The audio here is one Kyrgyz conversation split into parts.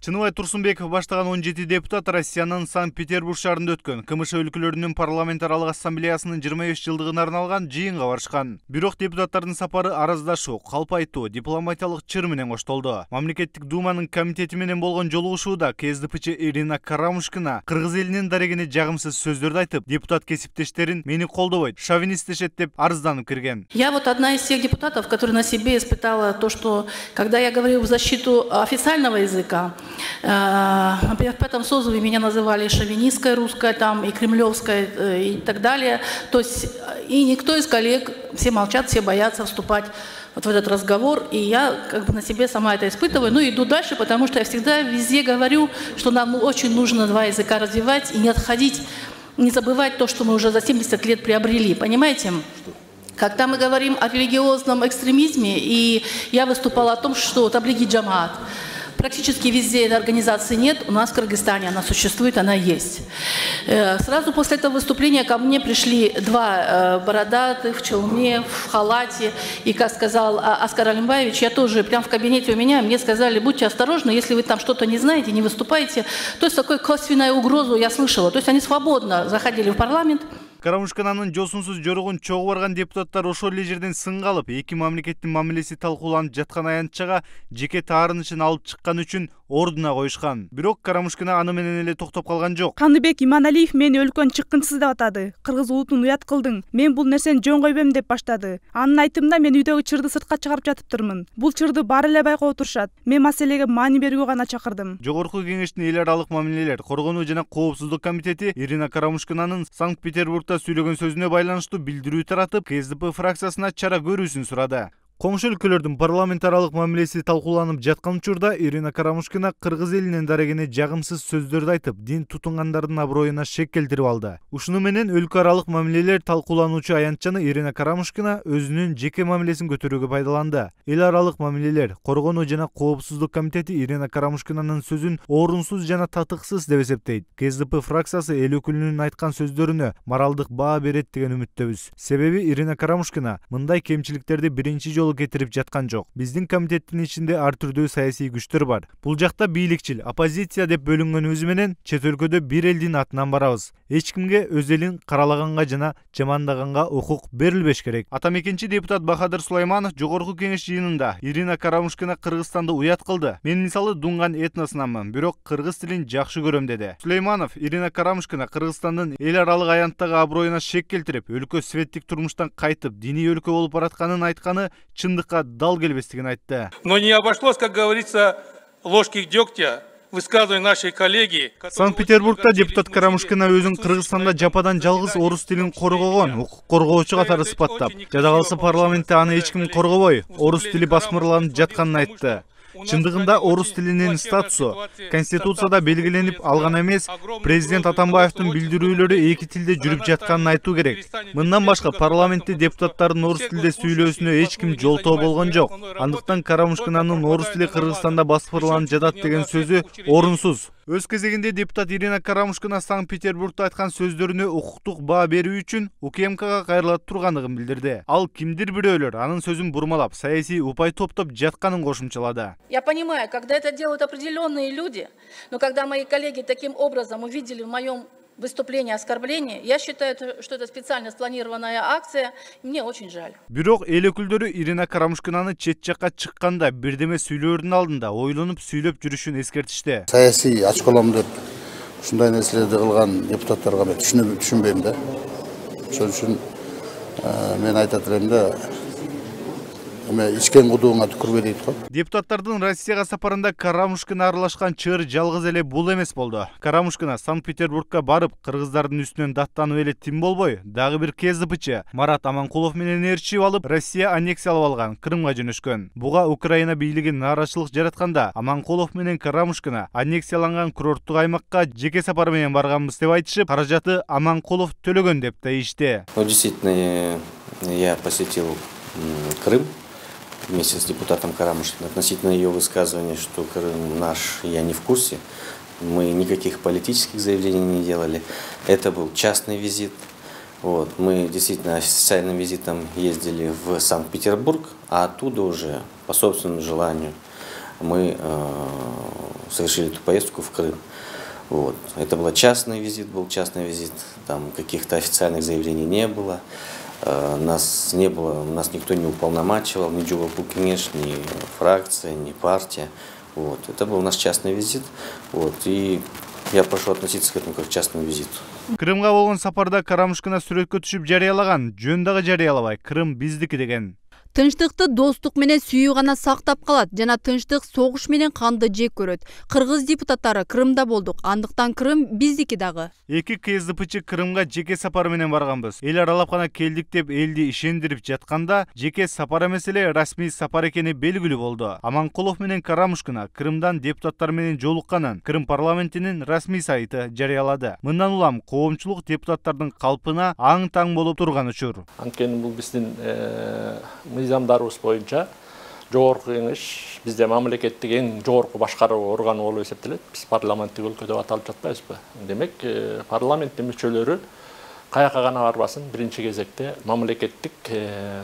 Чыныбай Турсунбеков баштаган 17 депутат Россиянын Санкт-Петербург шаарында өткөн КМШ өлкөлөрүнүн парламентаралык ассамблеясынын 25 жылдыгына арналган жыйынга барышкан. Бирок депутаттардын сапары араздашуу, калп айтуу, дипломатиялык чыр менен коштолду. Мамлекеттик думанын комитети менен болгон жолугушууда КСДПчы Ирина Карамушкина кыргыз элинин дарегине жагымсыз сөздөрдү айтып, депутат кесиптештерин мени колдобойт, шовинисттешет деп арызданып кирген. Я вот одна из тех депутатов, которая на себе испытала то, что когда я говорю в защиту официального языка, например, в пятом созыве меня называли шовинистская русская там и кремлевская и так далее. То есть и никто из коллег, все молчат, все боятся вступать вот в этот разговор. И я как бы на себе сама это испытываю. Ну, иду дальше, потому что я всегда везде говорю, что нам очень нужно два языка развивать и не отходить, не забывать то, что мы уже за 70 лет приобрели. Понимаете? Когда мы говорим о религиозном экстремизме, и я выступала о том, что таблиги джамаат, практически везде этой организации нет, у нас в Кыргызстане она существует, она есть. Сразу после этого выступления ко мне пришли два бородатых в челме, в халате, и, как сказал Оскар Алимбаевич, я тоже прямо в кабинете у меня, мне сказали, будьте осторожны, если вы там что-то не знаете, не выступаете. То есть такую косвенную угрозу я слышала. То есть они свободно заходили в парламент. Карамушкинанын жосунсуз жорогун чогуу барган депутаттар ошол эле жерден сынга алып, эки мамлекеттин мамилеси талкууланып жаткан аянтчага жеке таарынычын алып чыккан үчүн ордуна коюшкан. Бирок Карамушкина аны менен эле токтоп калган жок. Каныбек Иманалиев мени өлкөнүн чыккынчысы деп атады. Кыргыз улутун уят кылдың. Мен бул нерсени жөн койбойм деп баштады. Анын айтымында мен үйдөгү чырды сыртка чыгарып жатыптырмын. Бул чырды баары эле байкап отурушат. Мен маселеге маани берүүгө гана чакырдым. Жогорку кеңештин эл аралык мамилелер, коргонуу жана коопсуздук комитети Ирина Карамушкинанын Санкт-Петербургда сүйлөгөн сөзүнө байланыштуу билдирүү таратып, КСДП фракциясына чара көрүүсүн сурады. Коңшу өлкөлөрдүн парламентаралык мамилеси талкууланып жаткан учурда Ирина Карамушкина кыргыз элинин дарегине жагымсыз сөздөрдү айтып, дин тутунгандардын аброюна шек келтирип алды. Ушуну менен өлкө аралык мамилелер талкуулануучу аянтчаны Ирина Карамушкина өзүнүн жеке мамилесин көтөрүүгө пайдаланды. Эл аралык мамилелер, коргонуу жана коопсуздук комитети Ирина Карамушкинанын сөзүн орунсуз жана татыксыз деп эсептейт. КСДП фракциясы эл өкүлүнүн айткан сөздөрүнө моралдык баа берет деген үмүттөбүз. Себеби Ирина Карамушкина мындай кемчиликтерди биринчи жолу кетирип жаткан жок. Биздин комитеттин ичинде ар түрдүү саясий күчтөр бар. Бул жакта бийликчил, оппозиция деп бөлүнгөнүбүз менен чет өлкөдө бир элдин атынан барабыз. Эч кимге өз элин каралаганга жана жамандаганга укук берилбеш керек. Атамекенчи депутат Бахадыр Сулайманов жогорку кеңеш жыйынында Ирина Карамушкина Кыргызстанды уят кылды. Мен мисалы дунган этносунанмын, бирок кыргыз тилин жакшы көрөм деди. Сулайманов Ирина Карамушкина Кыргызстандын эл аралык аянттагы аброюна шек келтирип, өлкө светтик турмуштан кайтып, диний өлкө болуп баратканын айтканы чындыкка дал келбестигин айтты. Но не обошлось, как говорится, ложки дегтя. Высказывания нашей коллеги. Санкт-Петербургда депутат Карамушкина өзүн Кыргызстанда жападан жалгыз орус тилин коргогон, укук коргоочу катары сыпаттап, жада калса парламентте аны эч ким коргобой, орус тили басмырланып жатканын айтты. Чындыгында орус тилинин статусу Конституцияда белгиленип алган эмес, президент Атамбаевдин билдирүүлөрү эки тилде жүрүп жатканын айтуу керек. Мындан башка парламентте депутаттардын орус тилде сүйлөөсүнө эч ким жолтоо болгон жок. Андыктан Карамушкинанын орус тили Кыргызстанда басмырланып жатат деген сөзү орунсуз. Өз кезегинде депутат Ирина Карамушкина Санкт-Петербургда айткан сөздөрүнө укуктук баа берүү үчүн УКМКга кайрыла тургандыгын билдирди. Ал кимдир бирөөлөр анын сөзүн бурмалап, саясий упай топтоп жатканын кошумчалады. Я понимаю, когда это делают определенные люди, но когда мои коллеги таким образом увидели в моем выступление оскорбление, я считаю, что это специально спланированная акция, и мне очень жаль. Бирок эл өкүлдөрү Ирина Карамушкинаны чет жакка чыкканда бирдеме сүйлөөрдүн алдында ойлонуп сүйлөп жүрүшүн эскертишти. Саясий ачколом деп ушундай нерселерди кылган депутаттарга мен түшүнбөйм да. Ошон үчүн мен айтат элем да, ичкен кудууңа түкүрбө дейт го. Депутаттардын Россияга сапарында Карамушкина аралашкан чыр жалгыз эле бул эмес болду. Карамушкина Санкт-Петербургка барып, кыргыздардын үстүнөн даттанып эле тим болбой, дагы бир КСДПчы Марат Аманкулов менен ээрчип алып, Россия аннексиялап алган Крымга жөнөшкөн. Буга Украина бийлиги нааразычылык жаратканда, Аманкулов менен Карамушкина аннексияланган курорттук аймакка жеке сапар менен барганбыз деп айтышып, каражаты Аманкулов төлөгөн деп дейишти. Действительно, я посетил Крым вместе с депутатом Карамушкиной. Относительно ее высказывания, что Крым наш, я не в курсе. Мы никаких политических заявлений не делали. Это был частный визит. Мы действительно официальным визитом ездили в Санкт-Петербург, а оттуда уже по собственному желанию мы совершили эту поездку в Крым. Вот. Это был частный визит, там каких-то официальных заявлений не было. Нас никто не уполномачивал, ни Джубалпукинеш, ни фракция, ни партия. Вот. Это был наш частный визит. Вот. И я прошу относиться к этому как к частному визиту. Крымга болгон сапарда Карамушкина сүрөткө түшүп жарыялаган, жөн дагы жарыялабай, Крым биздики деген. Тынчтыкты достук менен сүйүү гана сактап калат жана тынчтык согуш менен канды жек көрөт. Кыргыз депутаттары Крымда болдук, андыктан Крым биздики дагы. Эки КСДПчы Крымга жеке сапар менен барганбыз. Эл аралап гана келдик деп элди ишендирип жатканда, жеке сапар эмес эле расмий сапар экени белгилүү болду. Аманкулов менен Карамушкина Крымдан депутаттар менен жолукканын Крым парламентинин расмий сайты жарыялады. Мындан улам коомчулук депутаттардын калпына аң-таң болуп турган учур. Анткени бул биздин мыйзамдарыбыз боюнча жогорку кеңеш бизде мамлекеттик эң жогорку башкаруу органы болуп эсептелет. Биз парламенттик өлкө деп аталып жатпайбызбы? Демек, парламенттин мүчөлөрү каяка гана барбасын, биринчи кезекте мамлекеттик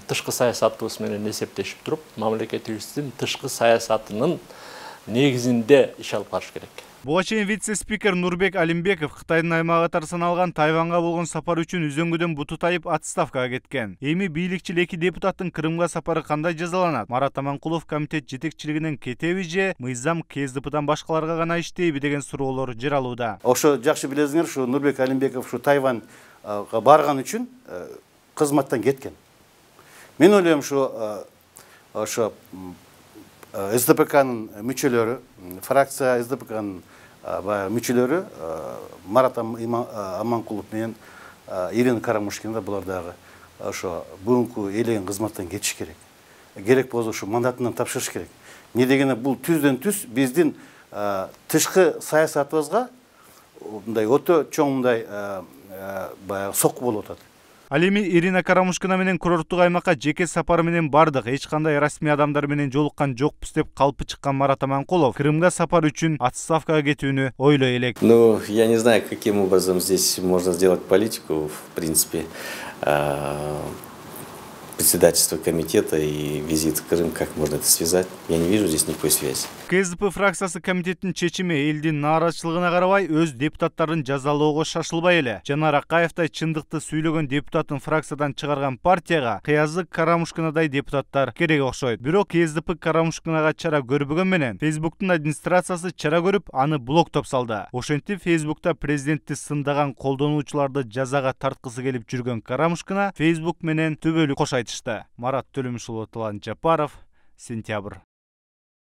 тышкы саясатыбыз менен эсептешип туруп, мамлекетибиздин тышкы саясатынын негизинде иш алып барыш керек. Буга чейин вице-спикер Нурбек Алимбеков Кытайдын аймагы катарсан алган Тайванга болгон сапар үчүн үзөңгүдөн буту тайып отставкага кеткен. Эми бийликчил эки депутаттын Крымга сапары кандай жазаланат? Марат Аманкулов комитет жетекчилигинен кетеби же мыйзам КСДПдан башкаларга гана иштейби деген суроолор жаралууда. Ошо жакшы билесиңер, ушу Нурбек Алимбеков ушу Тайванга барган үчүн кызматтан кеткен. Мен ойлойм, ошо СДПКнын мүчөлөрү, фракция СДПКнын мүчөлөрү Марат Аманкулов менен Ирина Карамушкина булар дагы ошо бүгүнкү элеген кызматтан кетиш керек. Керек болсо ушу мандатынан тапшырыш керек. Не дегенде бул түздөн-түз биздин тышкы саясатыбызга мындай өтө чоң мындай баягы сокку болуп атат. Ал эми Ирина Карамушкина менен курорттук аймакка жеке сапар менен бардык, эч кандай расмий адамдар менен жолуккан жокпуз деп калпы чыккан Марат Аманкулов Крымга сапар үчүн отставкага кетүүнү ойлой элек. Ну, я не знаю, каким образом здесь можно сделать политику, в принципе. Председательство комитета и визит в Крым, как можно это связать? Я не вижу здесь никакой связи. КСДП фракциясы комитеттин чечими элдин нааразычылыгына карабай өз депутаттарын жазалоого шашылбай эле. Жанар Акаевтай чындыкты сүйлөгөн депутатын фракциядан чыгарган партияга Кыязык Карамушкинадай депутаттар керек окшойт. Бирок КСДП Карамушкинага чара көрбөгөн менен Фейсбуктун администрациясы чара көрүп, аны блоктоп салды. Ошентип Фейсбукта президентти сындаган колдонуучуларды жазага тарткысы келип жүргөн Карамушкина Фейсбук менен төбөлүк кош айтышты. Марат Төлөмүшұлы, Талан Жапаров, Сентябрь.